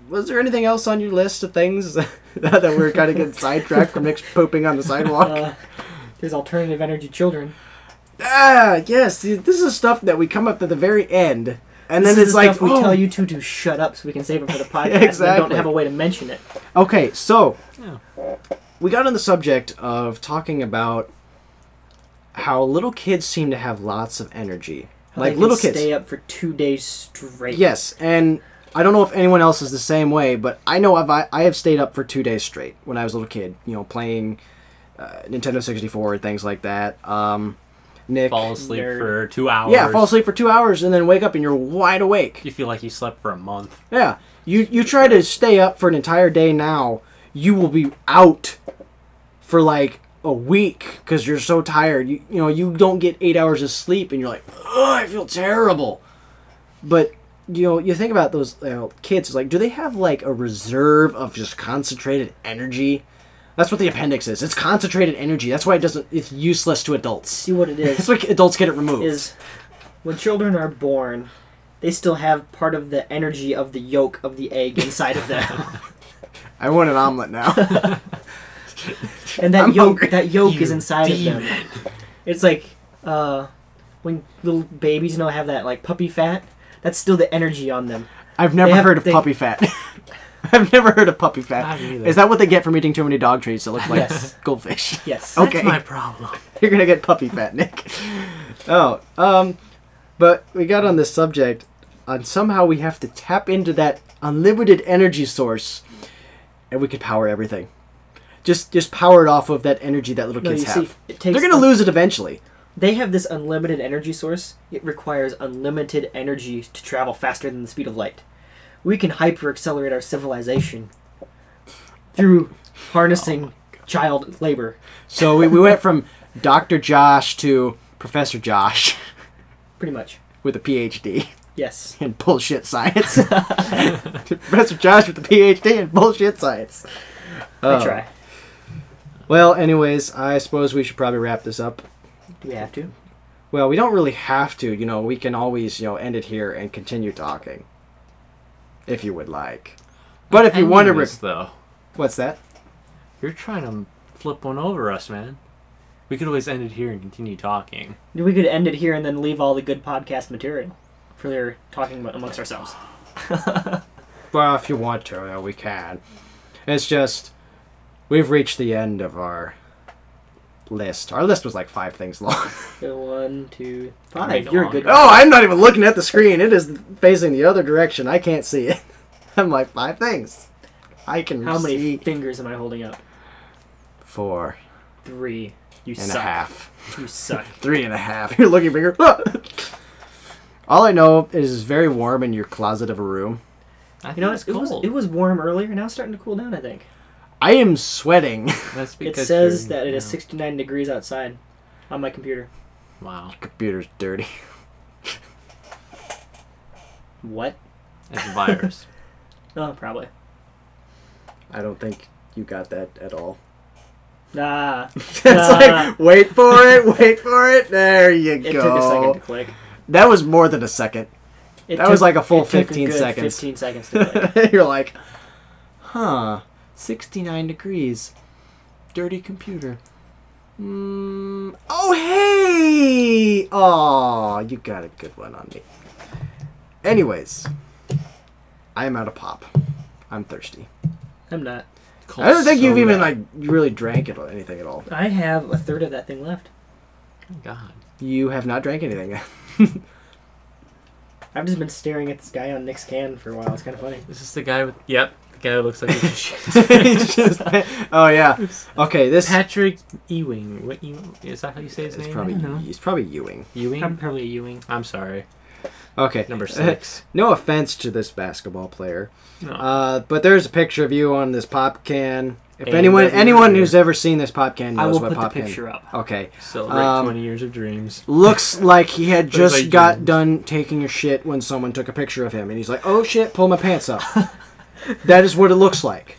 Was there anything else on your list of things that we're kind of getting sidetracked from Nick's pooping on the sidewalk? There's alternative energy children. Yes. This is stuff that we come up to the very end, and This then is it's the like, stuff we tell you to shut up so we can save it for the podcast. Exactly. And don't have a way to mention it. Okay, so Yeah. we got on the subject of talking about how little kids seem to have lots of energy. How Like they can little kids. stay up for 2 days straight. Yes, and I don't know if anyone else is the same way, but I know I have stayed up for 2 days straight when I was a little kid. You know, playing Nintendo 64 and things like that. Nick, Fall asleep Nerd. for 2 hours. yeah, fall asleep for 2 hours and then wake up and you're wide awake. You feel like you slept for a month. Yeah, you try to stay up for an entire day now, you will be out for like a week because you're so tired. You know you don't get 8 hours of sleep and you're like, oh, I feel terrible. But you think about those kids. It's like, do they have like a reserve of just concentrated energy? That's what the appendix is. It's concentrated energy. That's why it's useless to adults. See what it is. That's why adults get it removed. Is when children are born, they still have part of the energy of the yolk of the egg inside of them. I want an omelet now. And that I'm hungry. yolk is inside of them. It's like when little babies have that like puppy fat. That's still the energy on them. I've never heard of puppy fat. I've never heard of puppy fat. I haven't either. Is that what they get from eating too many dog treats that look like Yes. goldfish? Yes. Okay. That's my problem. You're gonna get puppy fat, Nick. But we got on this subject, and somehow we have to tap into that unlimited energy source, and we could power everything. Just power it off of that energy that little No, kids you have. see, it takes They're gonna lose it eventually. They have this unlimited energy source. It requires unlimited energy to travel faster than the speed of light. We can hyper-accelerate our civilization through harnessing child labor. So we went from Dr. Josh to Professor Josh Pretty much. with a PhD Yes. in bullshit science. To Professor Josh with a PhD in bullshit science. I try. Well, anyways, I suppose we should probably wrap this up. Do we have to? Well, we don't really have to. We can always, end it here and continue talking. If you would like. But if you want to... though. What's that? You're trying to flip one over us, man. We could always end it here and continue talking. We could end it here and then leave all the good podcast material for their talking amongst ourselves. Well, if you want to, we can. It's just... We've reached the end of our list. Our list was like 5 things long. 1, 2, Make 5. it You're a longer. good Oh, I'm not even looking at the screen. It is facing the other direction. I can't see it. I'm like, 5 things. I can How many see fingers am I holding up? 4 3. You and suck. a half. You suck. 3.5. You're looking bigger. All I know is it's very warm in your closet of a room. I think You know, it's it cold. was warm earlier. Now it's starting to cool down, I think. I am sweating. That's It because says you're, that it is you know, 69 degrees outside on my computer. Wow. Computer's dirty. What? It's a virus. Oh, probably. I don't think you got that at all. Nah. It's like, wait for it. There you go. It took a second to click. That was more than a second. That was like a full 15 seconds. 15 seconds to click. You're like, huh, 69 degrees. Dirty computer. Oh, hey! Oh, you got a good one on me. Anyways, I am out of pop. I'm thirsty. I'm not. I don't think you've even, like, really drank it or anything at all. I have a third of that thing left. Oh, God. You have not drank anything yet. I've just been staring at this guy on Nick's can for a while. It's kind of funny. Is this the guy with... Yep. The guy who looks like he's shit. Oh, yeah. Okay, this... Patrick Ewing. What Ewing? Is that how you say his name? It's probably Ewing. Ewing? I'm probably a Ewing. I'm sorry. Okay. Number 6. No offense to this basketball player. No. But there's a picture of you on this pop can. If Hey, anyone who's ever seen this pop can knows what pop can. I will put the picture up. Okay. Celebrate 20 years of dreams. Looks like he had Looks just like got dreams. done taking a shit when someone took a picture of him, and he's like, "Oh shit, pull my pants up." That is what it looks like.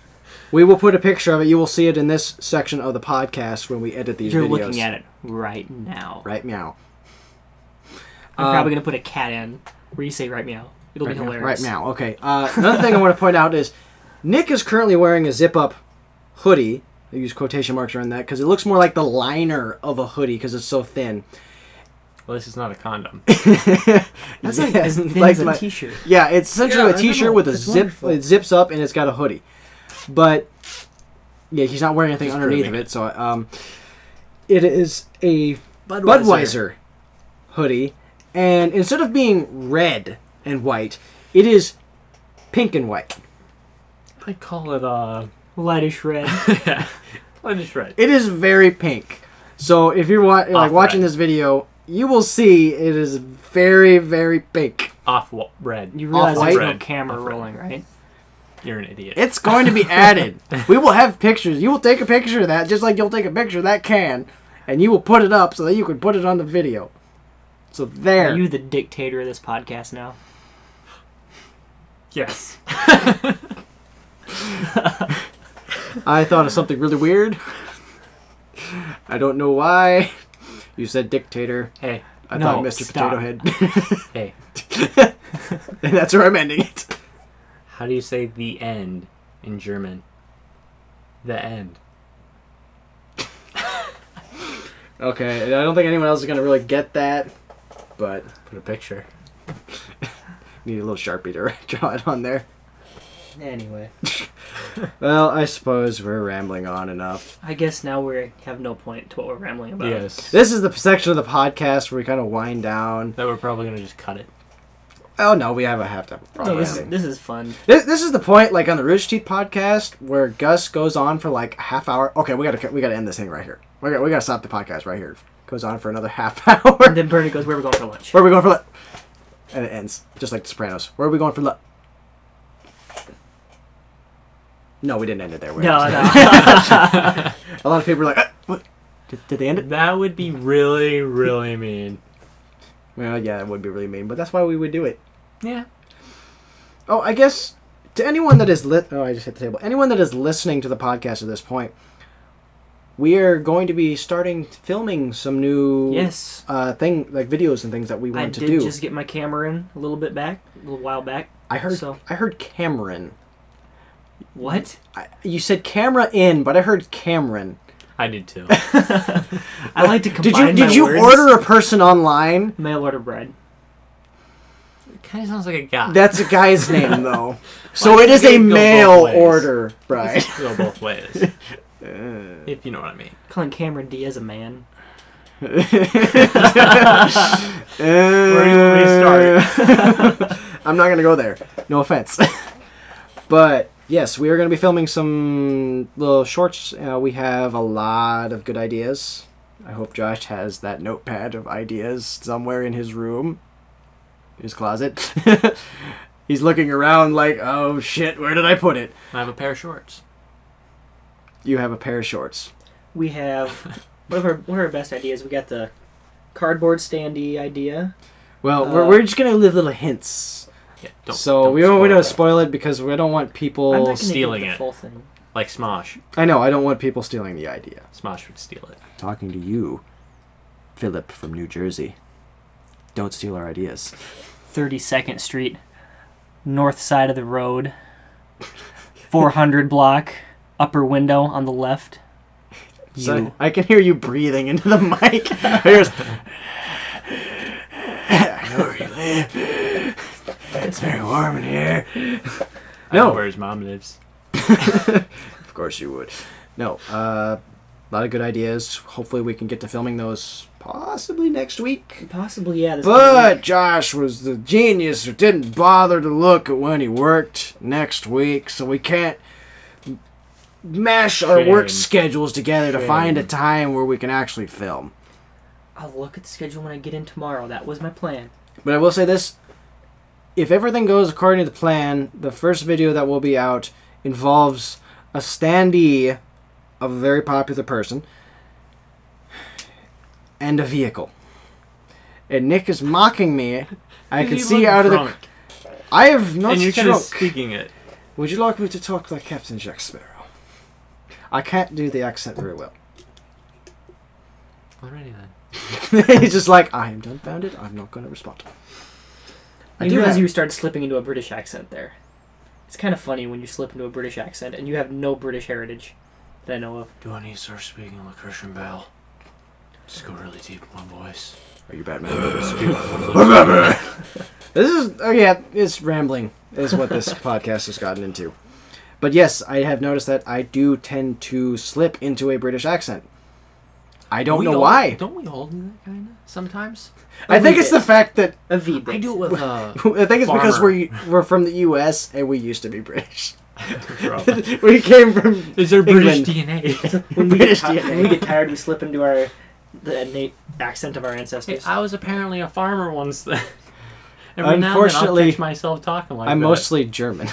We will put a picture of it. You will see it in this section of the podcast when we edit these You're videos. looking at it right now. Right meow. I'm probably going to put a cat in where you say right meow. It'll be hilarious. Right meow. Okay. Another thing I want to point out is Nick is currently wearing a zip-up hoodie. I use quotation marks around that because it looks more like the liner of a hoodie because it's so thin. Well, this is not a condom. That's like as thin as a t-shirt. Yeah, it's essentially a I t-shirt know. with a It's zip. wonderful. It zips up and it's got a hoodie. But yeah, he's not wearing anything Just underneath proving of it. So it is a Budweiser hoodie, and instead of being red and white, it is pink and white. I'd call it Lightish red. yeah, lightish red. It is very pink. So if you're watching red. this video, you will see it is very, very pink. Off red. You realize Off-white? there's no Red. camera Off-red. rolling, right? You're an idiot. It's going to be added. We will have pictures. You will take a picture of that, just like you'll take a picture of that can, and you will put it up so that you can put it on the video. So there. Are you the dictator of this podcast now? Yes. I thought of something really weird. I don't know why. You said dictator. Hey. I No, thought Mr. stop. Potato Head. Hey. And that's where I'm ending it. How do you say the end in German? The end. Okay, I don't think anyone else is going to really get that, but Put a picture. need a little Sharpie to draw it on there. Anyway, Well, I suppose we're rambling on enough. I guess now we have no point to what we're rambling about. Yes. This is the section of the podcast where we kind of wind down. That we're probably gonna just cut it. Oh no, we have a half time. No, this is fun. This is the point, like on the Rooster Teeth podcast, where Gus goes on for like a half hour. Okay, we gotta end this thing right here. We gotta stop the podcast right here. Goes on for another half hour. And then Bernie goes, "Where are we going for lunch?" Where are we going for lunch? And it ends just like The Sopranos. Where are we going for lunch? No, we didn't end it there. No, A lot of people are like, what? Did they end it? That would be really, really mean. Well, yeah, it would be really mean, but that's why we would do it. Yeah. Oh, I guess to anyone that is I just hit the table. Anyone that is listening to the podcast at this point, we are going to be starting filming some new Yes. like videos and things that we I want to did do. just get my camera in a little while back. I heard so. I heard Cameron. What? You said camera in, but I heard Cameron. I did too. I like to combine Did you my words. order a person online? Mail order bread? It kind of sounds like a guy. That's a guy's name though. So Why it is can't a it go both mail ways? order, right? Go both ways. If you know what I mean. Calling Cameron Diaz a man. Where do you want me to start? I'm not gonna go there. No offense. But yes, we are going to be filming some little shorts. We have a lot of good ideas. I hope Josh has that notepad of ideas somewhere in his room, his closet. He's looking around like, oh shit, where did I put it? I have a pair of shorts. You have a pair of shorts. We have one of our best ideas. We got the cardboard standee idea. Well, we're just going to leave little hints. Yeah, We don't spoil it because we don't want I'm not people gonna stealing give the it. full thing. Like Smosh. I know, I don't want people stealing the idea. Smosh would steal it. Talking to you, Philip from New Jersey. Don't steal our ideas. 32nd Street, north side of the road, 400 block, upper window on the left. So I can hear you breathing into the mic. Here's, I know where you live. It's very warm in here. I know where his mom lives. Of course you would. No, a lot of good ideas. Hopefully we can get to filming those possibly next week. Possibly, yeah. But Josh was the genius who didn't bother to look at when he worked next week, so we can't mash our work schedules together to find a time where we can actually film. I'll look at the schedule when I get in tomorrow. That was my plan. But I will say this. If everything goes according to the plan, the first video that will be out involves a standee of a very popular person and a vehicle. And Nick is mocking me. I can see out of the... I have not and you're kind of drunk. speaking it. Would you like me to talk like Captain Jack Sparrow? I can't do the accent very well. Alrighty then. He's just like, I am dumbfounded. I'm not going to respond. I do realize you started slipping into a British accent there. It's kind of funny when you slip into a British accent and you have no British heritage that I know of. Do I need to start speaking like Christian Bale? Just go really deep in my voice. Are you Batman? This is, oh yeah, it's rambling is what this podcast has gotten into. But yes, I have noticed that I do tend to slip into a British accent. I don't know why. Don't we all do that kind of sometimes? I think it's the fact that a V. I do it with I think it's because we're from the U.S. and we used to be British. We came from Is there British England. DNA? When we get tired, we slip into the innate accent of our ancestors. Hey, I was apparently a farmer once. Every now and then I'll catch myself talking like that. I'm mostly German,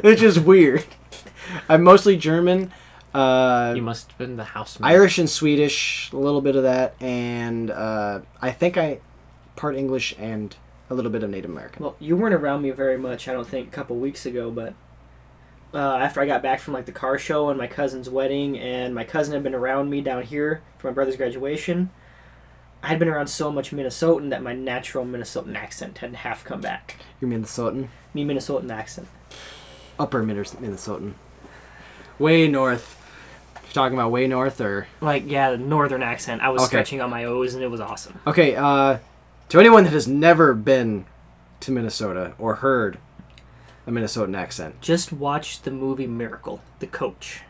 which is weird. I'm mostly German. You must have been the houseman. Irish and Swedish, a little bit of that, and I think I part English and a little bit of Native American. Well, you weren't around me very much, I don't think, a couple weeks ago, but after I got back from like the car show and my cousin's wedding, and my cousin had been around me down here for my brother's graduation, I had been around so much Minnesotan that my natural Minnesotan accent had half come back. You Minnesotan? Me Minnesotan accent. Upper Minnesotan. Way north. You're talking about way north, or? Like, yeah, the northern accent. I was stretching on my O's, and it was awesome. Okay, to anyone that has never been to Minnesota or heard a Minnesotan accent, just watch the movie Miracle. The coach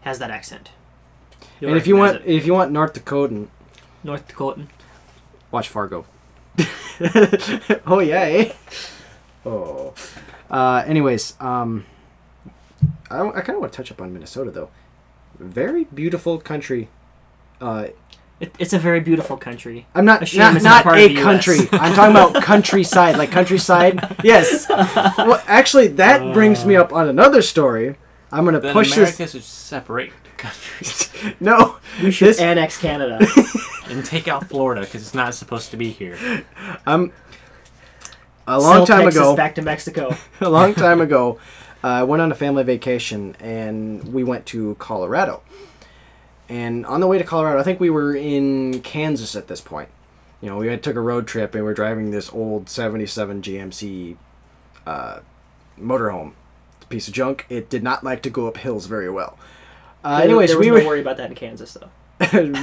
has that accent. And if you want North Dakotan, watch Fargo. Oh yeah, eh? Oh. Anyways, I kind of want to touch up on Minnesota though. Very beautiful country. It's a very beautiful country. I'm not a country. I'm talking about countryside, like countryside. Yes. Well, actually, that brings me up on another story. I'm gonna push America this. should separate countries. No, we should annex Canada and take out Florida because it's not supposed to be here. A long time ago, back to Mexico. A long time ago, I went on a family vacation and we went to Colorado. And on the way to Colorado, I think we were in Kansas at this point. You know, we took a road trip and we were driving this old 77 GMC motorhome. It's a piece of junk. It did not like to go up hills very well. Anyways, there was no worry about that in Kansas, though.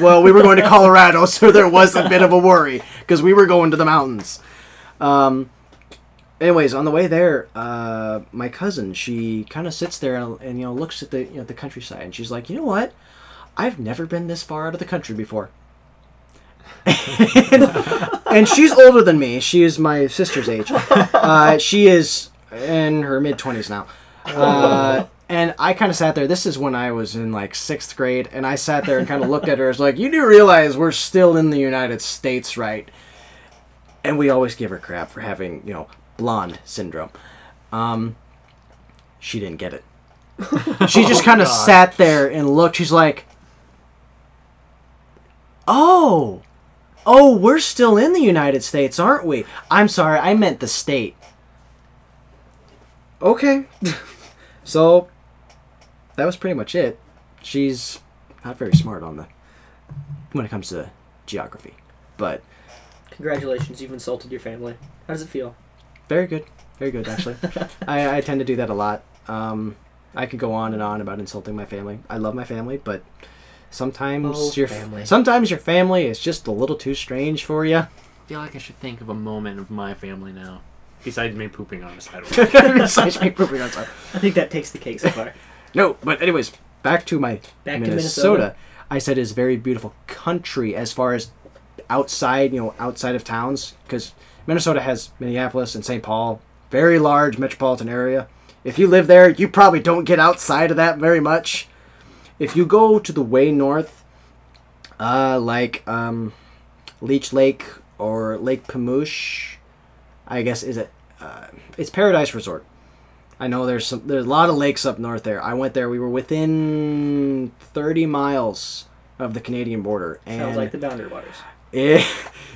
Well, we were going to Colorado, so there was a bit of a worry because we were going to the mountains. Anyways, on the way there, my cousin, she kind of sits there and looks at the countryside, and she's like, you know what? I've never been this far out of the country before. And she's older than me. She is my sister's age. She is in her mid-20s now. And I kind of sat there. This is when I was in like 6th grade, and I sat there and kind of looked at her. I was like, you do realize we're still in the United States, right? And we always give her crap for having, blonde syndrome. She didn't get it. She just kind of sat there and looked. She's like, oh, we're still in the United States, aren't we? I'm sorry, I meant the state. Okay. So, that was pretty much it. She's not very smart when it comes to geography, but Congratulations, you've insulted your family. How does it feel? very good actually. I tend to do that a lot. I could go on and on about insulting my family. I love my family, but sometimes your family is just a little too strange for you. I feel like I should think of a moment of my family now. Besides me pooping on the sidewalk. Besides me pooping on sidewalk. I think that takes the cake so far. No, but anyways, back to Minnesota. I said it's very beautiful country as far as outside of towns, because Minnesota has Minneapolis and St. Paul, very large metropolitan area. If you live there, you probably don't get outside of that very much. If you go to the way north, like Leech Lake or Lake Pamoosh, I guess it's Paradise Resort. I know there's a lot of lakes up north there. I went there. We were within 30 miles of the Canadian border. And sounds like the Boundary Waters.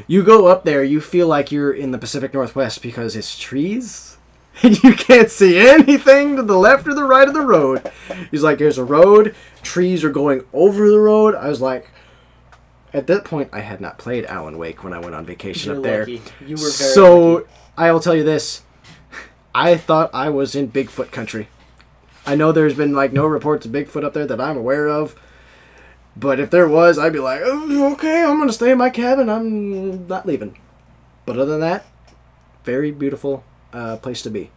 You go up there, you feel like you're in the Pacific Northwest because it's trees. And you can't see anything to the left or the right of the road. He's like, there's a road. Trees are going over the road. I was like, at that point, I had not played Alan Wake when I went on vacation up there. Lucky. You were very lucky. I will tell you this. I thought I was in Bigfoot country. I know there's been no reports of Bigfoot up there that I'm aware of. But if there was, I'd be like, oh, okay, I'm going to stay in my cabin. I'm not leaving. But other than that, very beautiful place to be.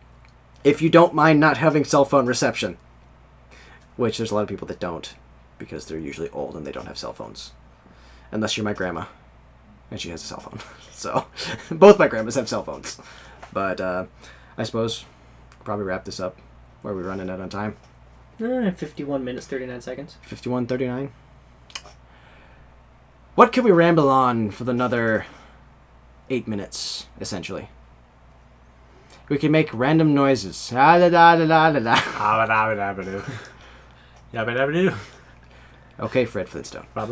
If you don't mind not having cell phone reception. Which there's a lot of people that don't. Because they're usually old and they don't have cell phones. Unless you're my grandma. And she has a cell phone. So, both my grandmas have cell phones. But, I suppose probably wrap this up. Where are we running out on time? 51 minutes, 39 seconds. 51:39. What can we ramble on for another 8 minutes, essentially? We can make random noises. Ah, da, da, da, da, da, da. Okay, Fred Flintstone. But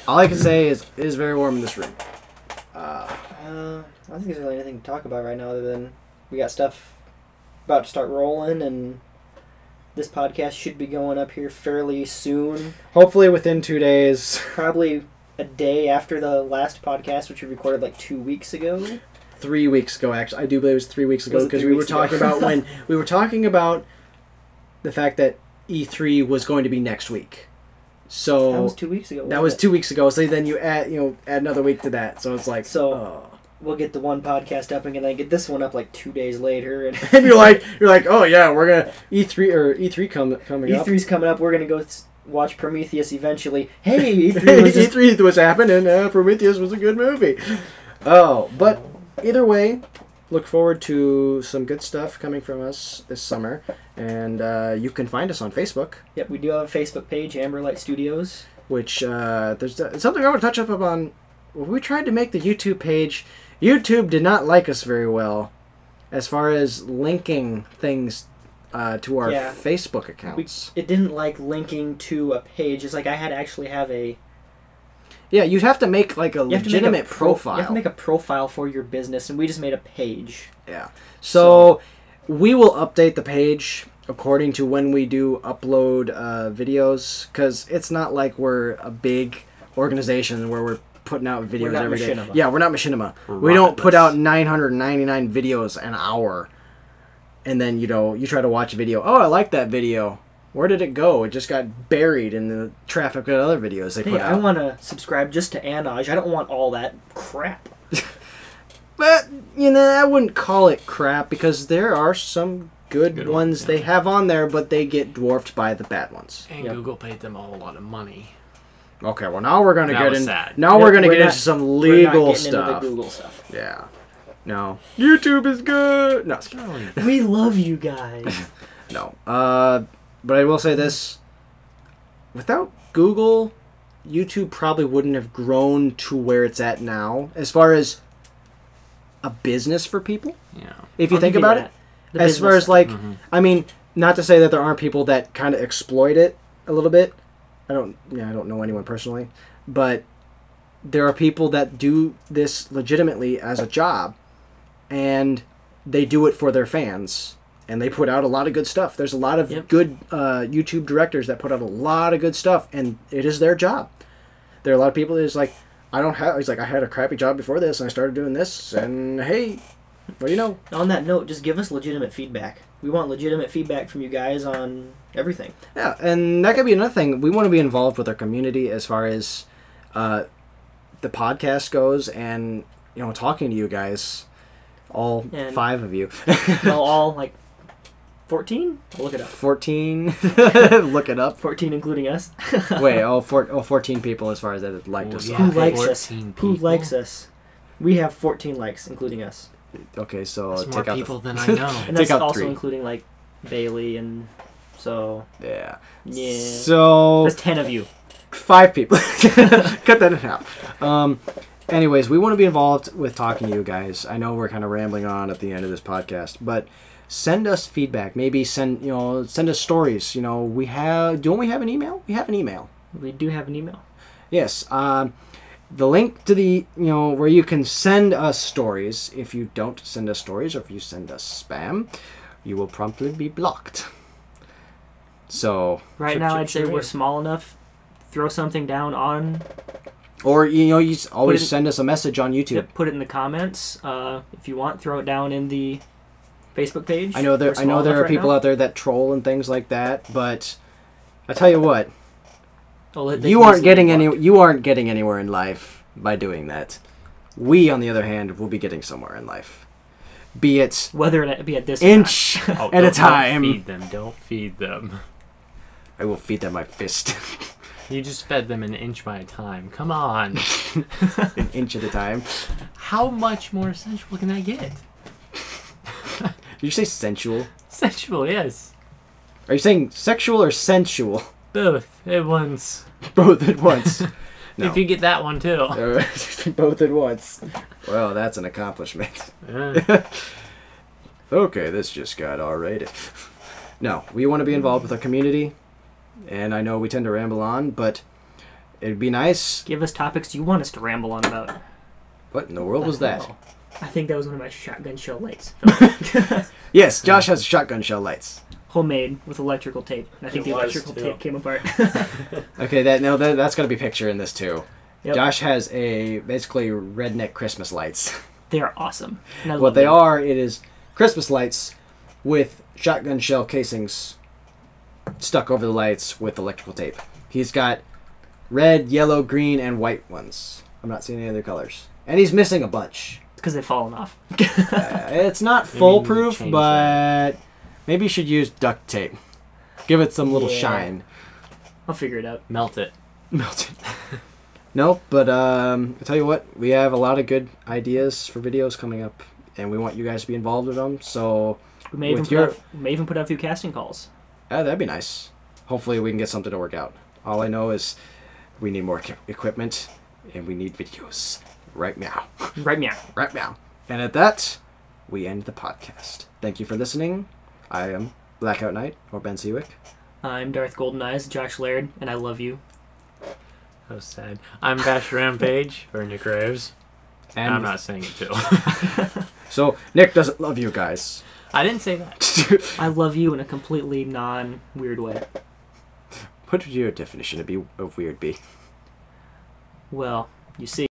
all I can say is it is very warm in this room. I don't think there's really anything to talk about right now other than we got stuff about to start rolling, and this podcast should be going up here fairly soon. Hopefully within 2 days. Probably a day after the last podcast, which we recorded 2 weeks ago. 3 weeks ago, actually. I do believe it was 3 weeks ago, because we were talking about when we were talking about the fact that E3 was going to be next week. So that was 2 weeks ago. That was 2 weeks ago. So then you add another week to that. So it's like, we'll get the one podcast up and then get this one up 2 days later, and and you're like, oh yeah, we're gonna E3 coming up. E3's coming up. We're gonna go watch Prometheus eventually. Hey, E3 was happening, and Prometheus was a good movie. Oh, but either way, look forward to some good stuff coming from us this summer, and you can find us on Facebook. Yep, we do have a Facebook page, Amberlight Studios. Which there's something I want to touch up on. When we tried to make the YouTube page, YouTube did not like us very well as far as linking things to our Facebook accounts. It didn't like linking to a page. It's like I had to actually have a... Yeah, you'd have to make a legitimate profile. You have to make a profile for your business, and we just made a page. Yeah. So we will update the page according to when we do upload videos, because it's not like we're a big organization where we're putting out videos every day. Yeah, we're not machinima. We don't put out 999 videos an hour, and then you try to watch a video. Oh, I like that video. Where did it go? It just got buried in the traffic of other videos they put out. I want to subscribe just to Anaj. I don't want all that crap. But I wouldn't call it crap, because there are some good ones they have on there, but they get dwarfed by the bad ones. And Google paid them a whole lot of money. Okay, well now we're gonna get into some legal stuff. Into the Google stuff. Yeah. No. YouTube is good. No. We love you guys. No. But I will say this: without Google, YouTube probably wouldn't have grown to where it's at now, as far as a business for people. Yeah. If you think about it, as far as I mean, not to say that there aren't people that kind of exploit it a little bit. I don't know anyone personally, but there are people that do this legitimately as a job, and they do it for their fans, and they put out a lot of good stuff. There's a lot of good YouTube directors that put out a lot of good stuff, and it is their job. There are a lot of people that's like, he's like, I had a crappy job before this, and I started doing this, and hey, what do you know? On that note, just give us legitimate feedback. We want legitimate feedback from you guys on everything. Yeah, and that could be another thing. We want to be involved with our community as far as the podcast goes, and talking to you guys, all And- 5 of you. Well, all like 14? I'll look it up. 14. Look it up. 14 including us. Wait, 14 people as far as that liked us. yeah. Who likes us? 14 Who people. likes us? We have 14 likes, including us. Okay, so That's more take out people than I know. And Take that's out also 3. including like Bailey and so Yeah. yeah. So There's 10 of you. 5 people. Cut that in half. Anyways, we want to be involved with talking to you guys. I know we're kind of rambling on at the end of this podcast, but send us feedback. Maybe send us stories. Don't we have an email? We have an email. We do have an email. Yes. The link to the where you can send us stories. If you don't send us stories, or if you send us spam, you will promptly be blocked. So Right now, I'd say we're small enough. Throw something down on. or you just always Put it- send us a message on YouTube. Put it in the comments. If you want, throw it down in the Facebook page. I know there are people out there that troll and things like that, but I tell you what, you aren't getting anywhere in life by doing that. We, on the other hand, will be getting somewhere in life. Be it Whether it be at this inch Oh, at a time. Don't feed them. Don't feed them. I will feed them my fist. You just fed them an inch by a time. Come on. An inch at a time. How much more sensual can I get? Did you say sensual? Sensual, yes. Are you saying sexual or sensual? Both at once. Both at once. No. If you get that one too. Both at once. Well, that's an accomplishment. Yeah. Okay, this just got R-rated. No, we want to be involved with our community, and I know we tend to ramble on, but it'd be nice. Give us topics you want us to ramble on about. What in the world was that? I think that was one of my shotgun shell lights. Yes, Josh has shotgun shell lights. Homemade with electrical tape. And I think It the was, electrical too. tape came apart. Okay, that's got to be picture in this too. Yep. Josh has basically redneck Christmas lights. They are awesome. And I What love they them. are, it is Christmas lights with shotgun shell casings stuck over the lights with electrical tape. He's got red, yellow, green, and white ones. I'm not seeing any other colors. And he's missing a bunch. It's because they've fallen off. It's not Maybe foolproof, change but maybe you should use duct tape. Give it some little Yeah. shine. I'll figure it out. Melt it. Melt it. No, but I tell you what, we have a lot of good ideas for videos coming up, and we want you guys to be involved with them. So We may even, put out a few casting calls. that'd be nice. Hopefully we can get something to work out. All I know is we need more equipment, and we need videos right now. Right now. Right now. And at that, we end the podcast. Thank you for listening. I am Blackout Knight, or Ben Seawick. I'm Darth Golden Eyes, Josh Laird, and I love you. So sad. I'm Bash Rampage, or Nick Graves. And I'm not saying it too. So, Nick doesn't love you guys. I didn't say that. I love you in a completely non-weird way. What would your definition of weird be? Well, you see.